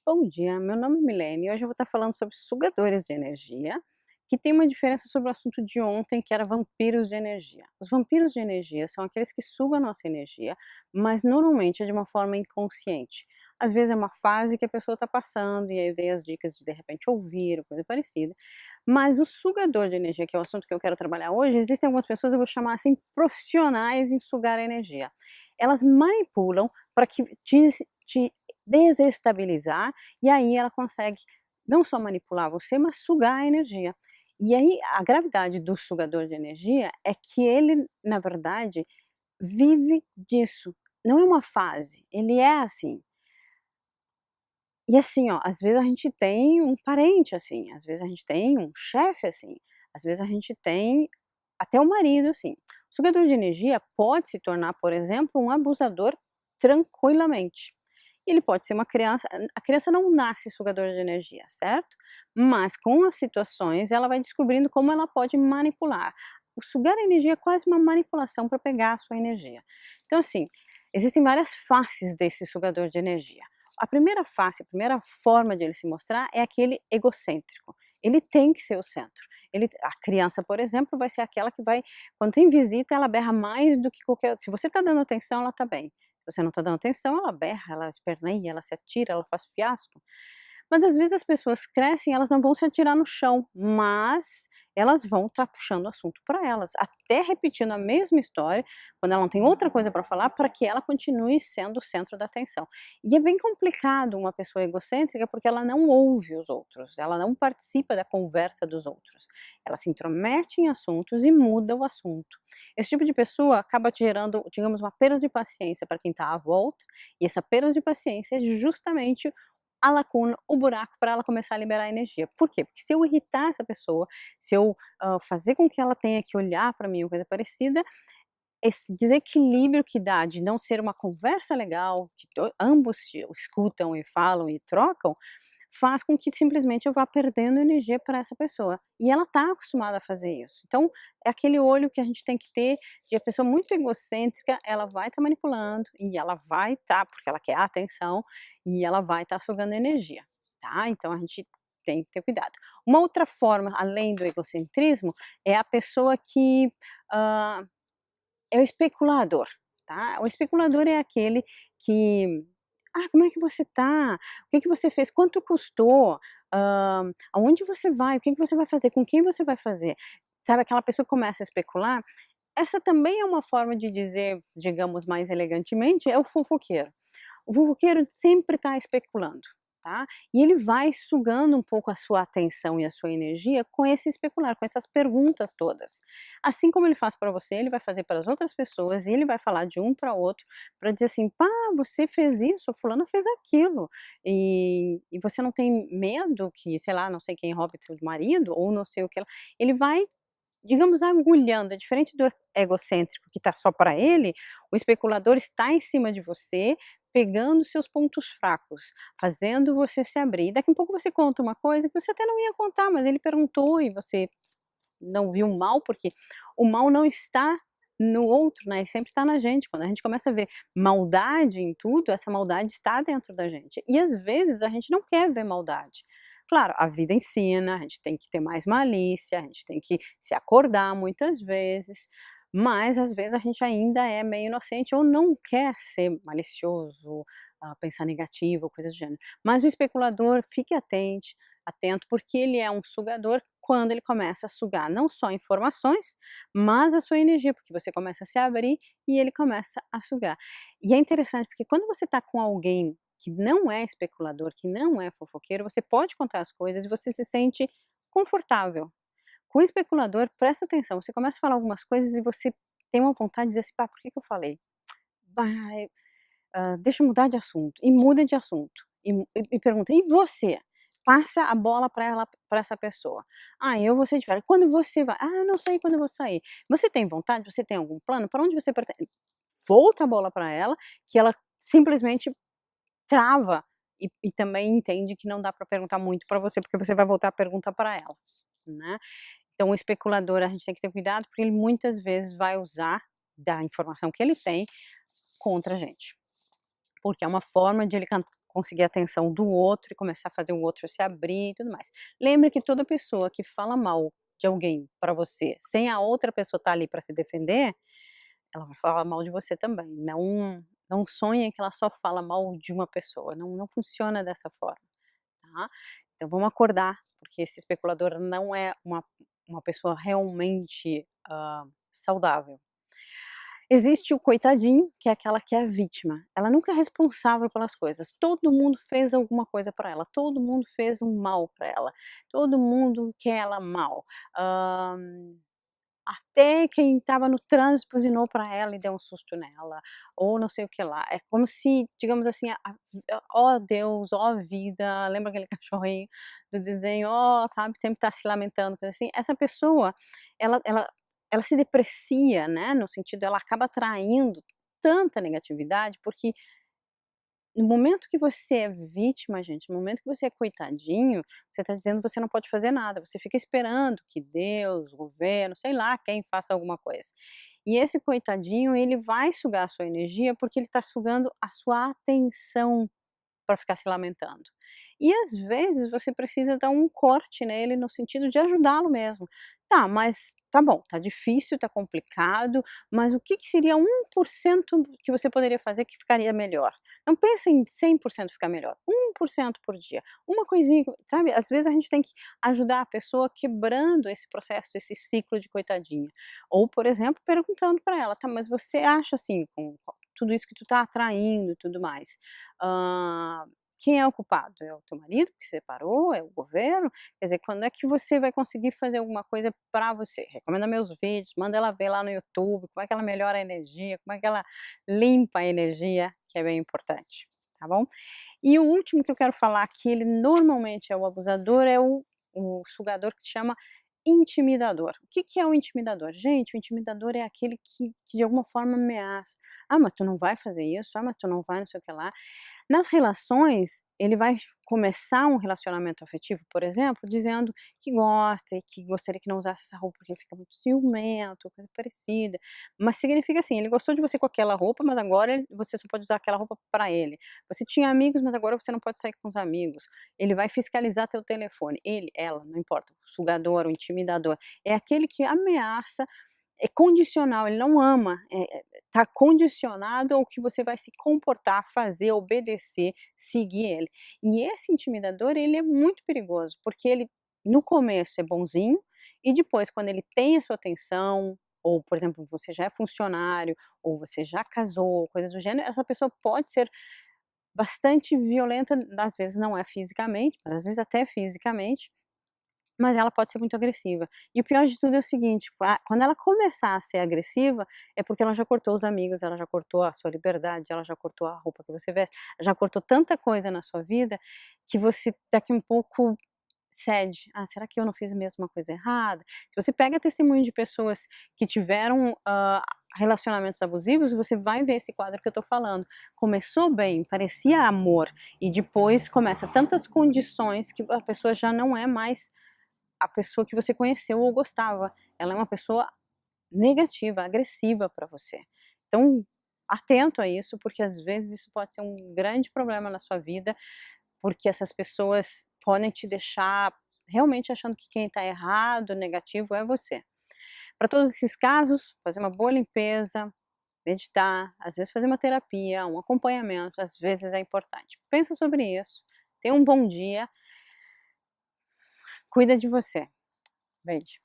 Bom dia, meu nome é Milene e hoje eu vou estar falando sobre sugadores de energia, que tem uma diferença sobre o assunto de ontem, que era vampiros de energia. Os vampiros de energia são aqueles que sugam a nossa energia, mas normalmente é de uma forma inconsciente. Às vezes é uma fase que a pessoa está passando e aí eu dei as dicas de repente ouvir ou coisa parecida. Mas o sugador de energia, que é o assunto que eu quero trabalhar hoje, existem algumas pessoas, eu vou chamar assim, profissionais em sugar energia. Elas manipulam para que te desestabilizar e aí ela consegue não só manipular você, mas sugar a energia. E aí a gravidade do sugador de energia é que ele, na verdade, vive disso. Não é uma fase, ele é assim. E assim, ó, às vezes a gente tem um parente assim, às vezes a gente tem um chefe assim, às vezes a gente tem até um marido assim. O sugador de energia pode se tornar, por exemplo, um abusador tranquilamente. E ele pode ser uma criança, a criança não nasce sugadora de energia, certo? Mas com as situações ela vai descobrindo como ela pode manipular. O sugar energia é quase uma manipulação para pegar a sua energia. Então assim, existem várias faces desse sugador de energia. A primeira face, a primeira forma de ele se mostrar é aquele egocêntrico. Ele tem que ser o centro. A criança, por exemplo, vai ser aquela que vai, quando tem visita, ela berra mais do que qualquer. Se você está dando atenção, ela está bem. Se você não está dando atenção, ela berra, ela esperneia, ela se atira, ela faz fiasco. Mas às vezes as pessoas crescem, elas não vão se atirar no chão, mas elas vão estar puxando o assunto para elas, até repetindo a mesma história, quando ela não tem outra coisa para falar, para que ela continue sendo o centro da atenção. E é bem complicado uma pessoa egocêntrica, porque ela não ouve os outros, ela não participa da conversa dos outros. Ela se intromete em assuntos e muda o assunto. Esse tipo de pessoa acaba gerando, digamos, uma perda de paciência para quem está à volta, e essa perda de paciência é justamente a lacuna, o buraco para ela começar a liberar energia. Por quê? Porque se eu irritar essa pessoa, se eu fazer com que ela tenha que olhar para mim ou coisa parecida, esse desequilíbrio que dá de não ser uma conversa legal, que ambos escutam e falam e trocam, faz com que simplesmente eu vá perdendo energia para essa pessoa. E ela está acostumada a fazer isso. Então, é aquele olho que a gente tem que ter de a pessoa muito egocêntrica, ela vai estar manipulando e ela vai estar, porque ela quer a atenção, e ela vai estar sugando energia, tá? Então a gente tem que ter cuidado. Uma outra forma, além do egocentrismo, é a pessoa que ah, é o especulador, tá? O especulador é aquele que: "Ah, como é que você tá? O que que você fez? Quanto custou? Aonde você vai? O que que você vai fazer? Com quem você vai fazer?". Sabe, aquela pessoa que começa a especular, essa também é uma forma de dizer, digamos mais elegantemente, é o fofoqueiro. O fofoqueiro sempre está especulando, tá? E ele vai sugando um pouco a sua atenção e a sua energia com esse especular, com essas perguntas todas. Assim como ele faz para você, ele vai fazer para as outras pessoas e ele vai falar de um para outro para dizer assim: "Pá, você fez isso, a fulana fez aquilo, e você não tem medo que, sei lá, não sei quem roube teu marido ou não sei o que lá". Ele vai, digamos, agulhando, é diferente do egocêntrico que está só para ele, o especulador está em cima de você, pegando seus pontos fracos, fazendo você se abrir. E daqui a pouco você conta uma coisa que você até não ia contar, mas ele perguntou e você não viu o mal, porque o mal não está no outro, né, sempre está na gente. Quando a gente começa a ver maldade em tudo, essa maldade está dentro da gente. E às vezes a gente não quer ver maldade. Claro, a vida ensina, a gente tem que ter mais malícia, a gente tem que se acordar muitas vezes, mas às vezes a gente ainda é meio inocente ou não quer ser malicioso, pensar negativo, coisa do gênero. Mas o especulador, fique atento, porque ele é um sugador quando ele começa a sugar não só informações, mas a sua energia, porque você começa a se abrir e ele começa a sugar. E é interessante porque quando você está com alguém que não é especulador, que não é fofoqueiro, você pode contar as coisas e você se sente confortável. Com o especulador, presta atenção, você começa a falar algumas coisas e você tem uma vontade de dizer assim: "Pá, por que que eu falei? Vai, deixa eu mudar de assunto", e muda de assunto. E pergunta: "E você?". Passa a bola para ela, para essa pessoa. "Ah, eu vou sair de férias". "Quando você vai?". "Ah, não sei quando eu vou sair". "Você tem vontade? Você tem algum plano? Para onde você pretende?". Volta a bola para ela, que ela simplesmente trava e também entende que não dá para perguntar muito para você, porque você vai voltar a pergunta para ela, né. Então o especulador a gente tem que ter cuidado, porque ele muitas vezes vai usar da informação que ele tem contra a gente. Porque é uma forma de ele conseguir a atenção do outro e começar a fazer o outro se abrir e tudo mais. Lembre que toda pessoa que fala mal de alguém para você, sem a outra pessoa estar ali para se defender, ela vai falar mal de você também. Não sonhe que ela só fala mal de uma pessoa, não funciona dessa forma, tá. Então vamos acordar, porque esse especulador não é uma pessoa realmente, saudável. Existe o coitadinho, que é aquela que é a vítima, ela nunca é responsável pelas coisas, todo mundo fez alguma coisa para ela, todo mundo fez um mal para ela, todo mundo quer ela mal, até quem estava no trânsito buzinou para ela e deu um susto nela, ou não sei o que lá, é como se, digamos assim, ó Deus, ó vida, lembra aquele cachorrinho do desenho, ó, sabe, sempre tá se lamentando, coisa assim, essa pessoa, ela ela ela se deprecia, né, no sentido, ela acaba atraindo tanta negatividade, porque no momento que você é vítima, gente, no momento que você é coitadinho, você está dizendo que você não pode fazer nada, você fica esperando que Deus, o governo, sei lá quem faça alguma coisa. E esse coitadinho, ele vai sugar a sua energia, porque ele está sugando a sua atenção para ficar se lamentando. E às vezes você precisa dar um corte nele no sentido de ajudá-lo mesmo. Tá, mas tá bom, tá difícil, tá complicado, mas o que que seria 1% que você poderia fazer que ficaria melhor? Não pensa em 100% ficar melhor, 1% por dia, uma coisinha, sabe? Às vezes a gente tem que ajudar a pessoa quebrando esse processo, esse ciclo de coitadinha. Ou, por exemplo, perguntando para ela, tá, mas você acha assim, com tudo isso que tu tá atraindo e tudo mais, hã, quem é o culpado? É o teu marido que separou? É o governo? Quer dizer, quando é que você vai conseguir fazer alguma coisa para você? Recomenda meus vídeos, manda ela ver lá no YouTube, como é que ela melhora a energia, como é que ela limpa a energia, que é bem importante, tá bom? E o último que eu quero falar, que ele normalmente é o abusador, é o sugador, que se chama intimidador. O que que é o intimidador? Gente, o intimidador é aquele que de alguma forma ameaça. "Ah, mas tu não vai fazer isso. Ah, mas tu não vai não sei o que lá". Nas relações, ele vai começar um relacionamento afetivo, por exemplo, dizendo que gosta e que gostaria que não usasse essa roupa porque fica muito ciumento, coisa parecida. Mas significa assim, ele gostou de você com aquela roupa, mas agora você só pode usar aquela roupa para ele. Você tinha amigos, mas agora você não pode sair com os amigos. Ele vai fiscalizar teu telefone. Ele, ela, não importa, o sugador, o intimidador, é aquele que ameaça, é condicional, ele não ama, tá condicionado ao que você vai se comportar, fazer, obedecer, seguir ele. E esse intimidador, ele é muito perigoso, porque ele no começo é bonzinho, e depois quando ele tem a sua atenção, ou por exemplo, você já é funcionário, ou você já casou, coisas do gênero, essa pessoa pode ser bastante violenta, às vezes não é fisicamente, mas às vezes até fisicamente, mas ela pode ser muito agressiva. E o pior de tudo é o seguinte, quando ela começar a ser agressiva, é porque ela já cortou os amigos, ela já cortou a sua liberdade, ela já cortou a roupa que você veste, já cortou tanta coisa na sua vida, que você daqui um pouco cede. "Ah, será que eu não fiz mesmo uma coisa errada?". Se você pega testemunho de pessoas que tiveram, relacionamentos abusivos, você vai ver esse quadro que eu estou falando. Começou bem, parecia amor, e depois começa tantas condições que a pessoa já não é mais a pessoa que você conheceu ou gostava. Ela é uma pessoa negativa, agressiva para você. Então, atento a isso, porque às vezes isso pode ser um grande problema na sua vida, porque essas pessoas podem te deixar realmente achando que quem está errado, negativo, é você. Para todos esses casos, fazer uma boa limpeza, meditar, às vezes fazer uma terapia, um acompanhamento, às vezes é importante. Pensa sobre isso, tenha um bom dia, cuida de você. Beijo.